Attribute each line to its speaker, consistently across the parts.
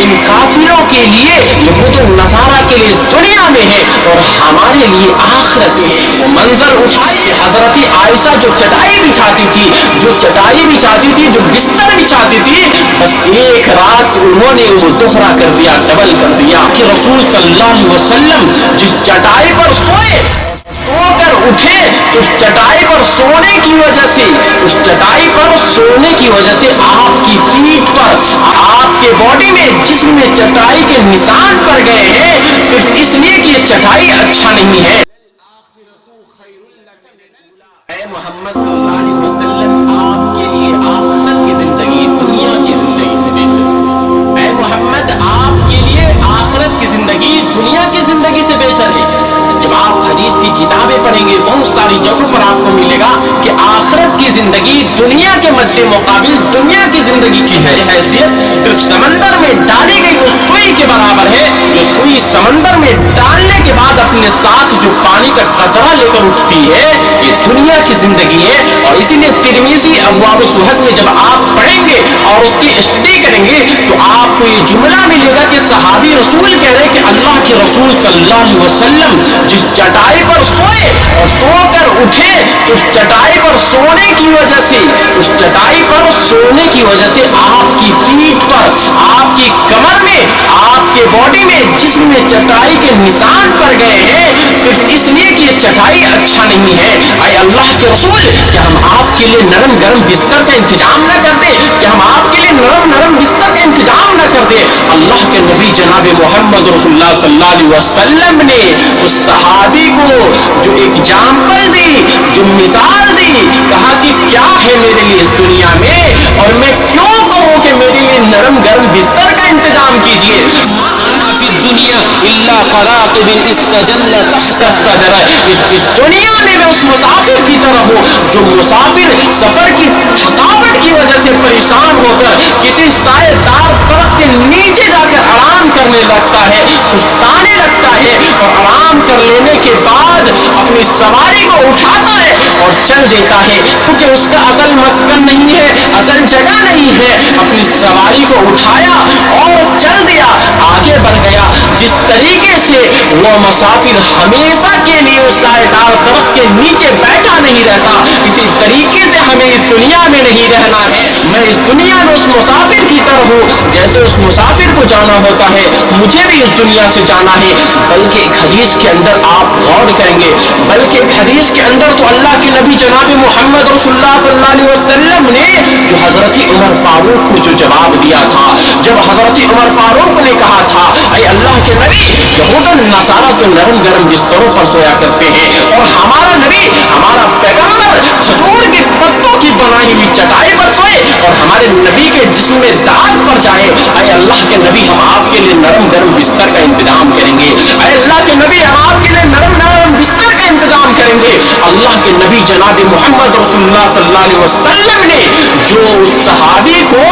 Speaker 1: ان کافروں کے لیے یہود و نصارہ کے لیے دنیا میں ہے اور ہمارے لیے آخرت میں ہے۔ وہ منظر اٹھائیے حضرت عائشہ جو چٹائی بچھاتی تھی، جو بستر بچھاتی تھی، بس ایک رات انہوں نے وہ دوہرا کر دیا، ڈبل کر دیا کہ رسول صلی اللہ علیہ وسلم جس چٹائی پر سوئے، سو کر اٹھے تو اس چٹائی پر سونے کی وجہ سے آپ کی پیٹھ پر، آپ کے باڈی میں، جسم میں چٹائی کے نشان پڑ گئے ہیں، صرف اس لیے کہ یہ چٹائی اچھا نہیں ہے۔ اے محمد صلی اللہ علیہ وسلم، آپ کے لیے آخرت کی زندگی دنیا کی زندگی سے بہتر ہے۔ اے محمد، آپ کے لیے آخرت کی زندگی دنیا کی زندگی سے بہتر ہے۔ جب آپ حدیث کی کتابیں پڑھیں گے، بہت ساری جگہوں پر آپ کو ملے گا کہ آخرت کی زندگی دنیا کے مد مقابل دنیا کی زندگی کی حیثیت صرف سمندر میں ڈالی گئی وہ سوئی کے برابر ہے، جو سوئی سمندر میں ڈالنے کے بعد اپنے ساتھ جو پانی کا قطرہ لے کر اٹھتی ہے، یہ دنیا کی زندگی ہے۔ اور اسی لیے ترمذی ابواب الزہد میں جب آپ پڑھیں گے اور اس کی اسٹڈی کریں گے تو آپ کو یہ جملہ ملے گا کہ صحابی رسول کہہ رہے کہ اللہ کے رسول صلی اللہ علیہ وسلم جس چٹائی پر سوئے اور سو کر اٹھے تو اس چٹائی پر سونے کی وجہ سے آپ کی پیٹھ پر، آپ کی کمر میں، آپ کے باڈی میں، جسم میں چٹائی کے نشان پڑ گئے ہیں، صرف اس لیے کہ یہ چٹائی اچھا نہیں ہے۔ اے اللہ کے رسول، کیا ہم آپ کے لیے نرم گرم بستر کا انتظام نہ کر دیں؟ اللہ کے نبی جناب محمد رسول اللہ صلی اللہ علیہ وسلم نے اس صحابی کو جو اگزامپل دی، جو مثال دی، کہا کہ کیا ہے میرے لیے اس دنیا میں اور میں کیوں کہوں کہ میرے لیے نرم گرم بستر کا انتظام کیجیے۔ اس دنیا میں میں اس مسافر کی طرح ہوں جو مسافر سفر کی تھکاوٹ کی وجہ سے پریشان ہو کر کسی سائے دار درخت کے نیچے جا کر آرام کرنے لگتا ہے، سستانے لگتا ہے، اور آرام کر لینے کے بعد اپنی سواری کو اٹھاتا ہے اور چل دیتا ہے، کیونکہ اس کا اصل مسکن نہیں ہے، اصل جگہ نہیں ہے۔ اپنی سواری کو اٹھایا اور چل دیا، آگے بڑھ گیا۔ جس طریقے سے وہ مسافر ہمیشہ کے لیے اس سائے دار درخت کے نیچے بیٹھا نہیں رہتا، اسی طریقے سے ہمیں اس دنیا میں نہیں رہنا ہے۔ میں اس دنیا میں اس مسافر کی طرح ہوں، جیسے اس مسافر کو جانا ہوتا ہے مجھے بھی اس دنیا سے جانا ہے۔ بلکہ ایک حدیث کے اندر آپ غور کریں گے، بلکہ ایک حدیث کے اندر تو اللہ کے نبی جناب محمد رسول اللہ صلی اللہ علیہ وسلم نے جو حضرت عمر فاروق کو جو جواب دیا تھا، جب حضرت عمر فاروق نے کہا تھا اے اللہ کے نبی، یہود و نصارہ تو نرم گرم بستروں پر سویا کرتے ہیں اور ہمارا نبی، ہمارا پیغمبر کھجور کے پتوں کی بنائی ہوئی چٹائی پر سوئے اور ہمارے نبی کے جسم میں داغ پڑ جائے، اے اللہ کے نبی ہم آپ کے لیے نرم گرم بستر کا انتظام کریں گے، اے اللہ کے نبی ہم آپ کے لیے نرم گرم بستر کا انتظام کریں گے۔ اللہ کے نبی جناب محمد رسول اللہ صلی اللہ علیہ وسلم نے جو اس صحابی کو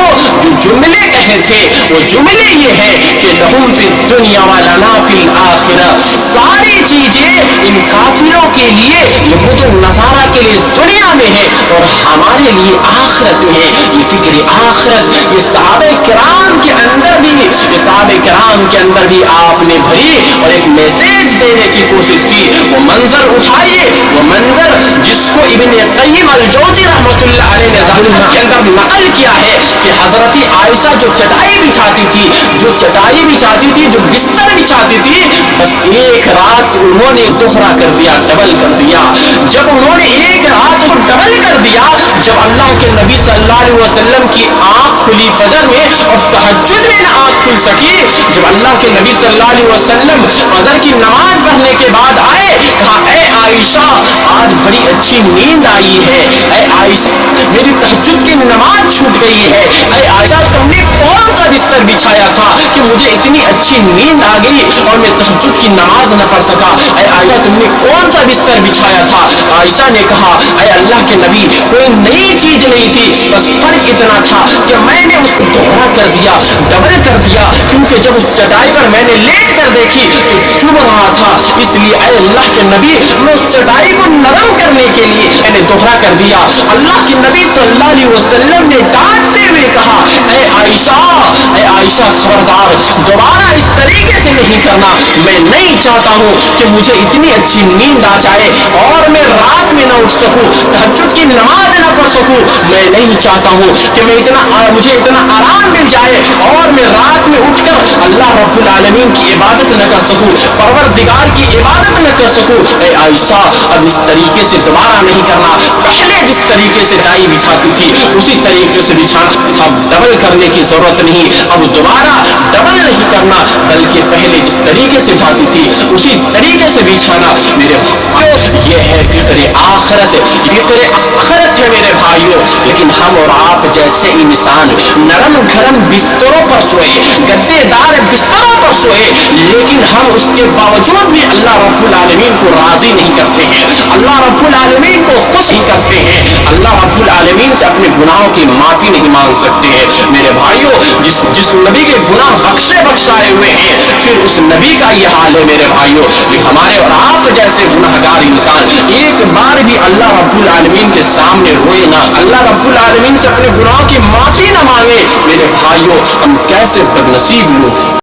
Speaker 1: جو جملے کہے تھے، وہ جملے یہ ہے کہ لہم فی الدنیا ولنا فی الآخرہ، ساری چیزیں ان کافروں کے لیے، یہود و نصارہ کے لیے دنیا میں ہے اور ہمارے لیے آخرت میں ہے۔ یہ فکر آخرت یہ صحابہ کرام کے اندر بھی آپ نے بھری اور ایک میسیج دینے کی کوشش کی۔ وہ منظر اٹھائیے، وہ منظر جس کو ابن قیم الجوزی رحمۃ اللہ علیہ نے ذہن کے اندر نقل کیا ہے کہ حضرت عائشہ جو چٹائی بچھاتی تھی، جو بستر بچھاتی تھی، بس ایک رات انہوں نے دوہرا کر دیا، ڈبل کر دیا۔ جب انہوں نے ایک رات کو ڈبل کر دیا، جب اللہ کے نبی صلی اللہ علیہ وسلم کی آنکھ کھلی فجر میں اور تہجد میں نہ آنکھ کھل سکی، جب اللہ کے نبی صلی اللہ علیہ وسلم فجر کی نماز پڑھنے کے بعد آئے، کہا اے عائشہ آج بڑی اچھی نیند آئی ہے، اے عائشہ میری تہجد کی نماز چھوٹ گئی ہے، اے عائشہ تم نے کون سا بستر بچھایا تھا کہ مجھے اتنی اچھی نیند آ گئی اور میں تہجد کی نماز نہ پڑھ سکا؟ اے عائشہ تم نے کون سا بستر بچھایا تھا؟ عائشہ نے کہا اے اللہ کے نبی کوئی نئی چیز نہیں تھی، بس فرق اتنا تھا کہ میں نے اس کو دوہرا کر دیا، ڈبل کر دیا، کیونکہ جب اس چٹائی پر میں نے لیٹ کر دیکھی تو چبھ رہا تھا، اس لیے اے اللہ کے نبی میں اس چٹائی کو نرم کرنے کے لیے میں نے دوہرا کر دیا۔ اللہ کے نبی صلی اللہ علیہ وسلم نے ڈانٹتے ہوئے کہا اے عائشہ عائشہ خبردار دوبارہ اس طریقے سے نہیں کرنا، میں نہیں چاہتا ہوں کہ مجھے اتنی اچھی نیند آ جائے اور میں رات میں نہ اٹھ سکوں، تہجد کی نماز نہ پڑھ سکوں، میں نہیں چاہتا ہوں کہ مجھے اتنا آرام مل جائے اور میں رات میں اٹھ کر اللہ رب العالمین کی عبادت نہ کر سکوں، پروردگار کی عبادت نہ کر سکوں۔ اے عائشہ اب اس طریقے سے دوبارہ نہیں کرنا، پہلے جس طریقے سے دائی بچھاتی تھی اسی طریقے سے بچھانا، اب ڈبل کرنے کی ضرورت نہیں، اب دوبارہ ڈبل نہیں کرنا، بلکہ پہلے جس طریقے سے بچھاتی تھی اسی طریقے سے بچھانا۔ میرے بھائیو یہ ہے فکر آخرت، فکر آخرت ہے میرے بھائیو۔ لیکن ہم اور آپ جیسے انسان نرم گھرم بستروں پر سوئے، گدے دار بستروں پر سوئے، لیکن ہم اس کے باوجود بھی اللہ رب العالمین کو راضی نہیں کرتے ہیں، اللہ رب العالمین کو خوش نہیں کرتے ہیں، اللہ رب العالمین سے اپنے گناہوں کی معافی نہیں مانگ سکتے ہیں۔ میرے بھائیو جس نبی کے گناہ بخشائے ہوئے ہیں، پھر اس نبی کا یہ حال ہے میرے بھائیو۔ ہمارے اور آپ جیسے گناہگار انسان ایک بار بھی اللہ رب العالمین کے سامنے روئے نہ، اللہ رب العالمین سے اپنے گناہوں کی معافی نہ مانگے، میرے بھائیو ہم کیسے بدنصیب لوگ